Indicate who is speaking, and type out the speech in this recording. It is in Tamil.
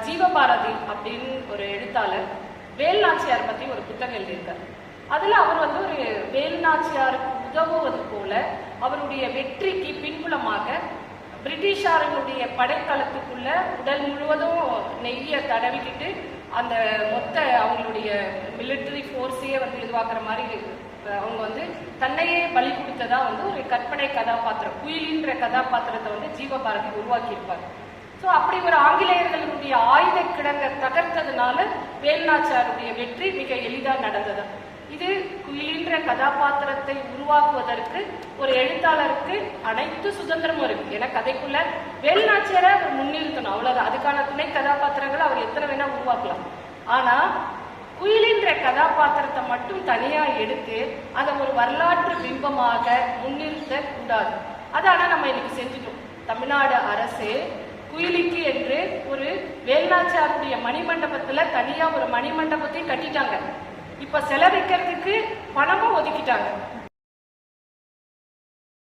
Speaker 1: ஜீவபாரதி அப்படின்னு ஒரு எழுத்தாளர் வேல்நாச்சியார் பற்றி ஒரு புத்தகம் எழுதியிருக்கார். அதில் அவர் ஒரு வேல்நாச்சியாருக்கு உதவுவது போல அவருடைய வெற்றிக்கு பின்புலமாக பிரிட்டிஷாரனுடைய படைத்தளத்துக்குள்ள உடல் முழுவதும் நெய்யை தடவிக்கிட்டு அந்த மொத்த அவங்களுடைய மிலிட்டரி ஃபோர்ஸையே இதுவாக்குற மாதிரி அவங்க தன்னையே பலி கொடுத்ததா ஒரு கற்பனை கதாபாத்திரம், குயிலின்ற கதாபாத்திரத்தை ஜீவபாரதி உருவாக்கியிருப்பார். ஸோ அப்படி ஒரு ஆங்கிலேயர்களுடைய ஆயுத கிடங்கை தகர்த்ததுனால வேல்நாச்சியாருடைய வெற்றி மிக எளிதாக நடந்தது. இது குயிலின்ற கதாபாத்திரத்தை உருவாக்குவதற்கு ஒரு எழுத்தாளருக்கு அனைத்து சுதந்திரமும் இருக்கு. ஏன்னா கதைக்குள்ள வேல்நாச்சியாரை அவர் முன்னிறுத்தணும், அவ்வளவுதான். அதுக்கான துணை கதாபாத்திரங்களை அவர் எத்தனை வேணா உருவாக்கலாம். ஆனா குயிலின்ற கதாபாத்திரத்தை மட்டும் தனியா எடுத்து அதை ஒரு வரலாற்று பிம்பமாக முன்னிறுத்த கூடாது. அதை ஆனா நம்ம இன்னைக்கு செஞ்சுட்டோம். தமிழ்நாடு அரசு குயிலிக்கு என்று ஒரு வேல்நாச்சியாருடைய மணிமண்டபத்துல தனியா ஒரு மணிமண்டபத்தையும் கட்டிட்டாங்க. இப்ப செலவிக்கிறதுக்கு பணமும் ஒதுக்கிட்டாங்க.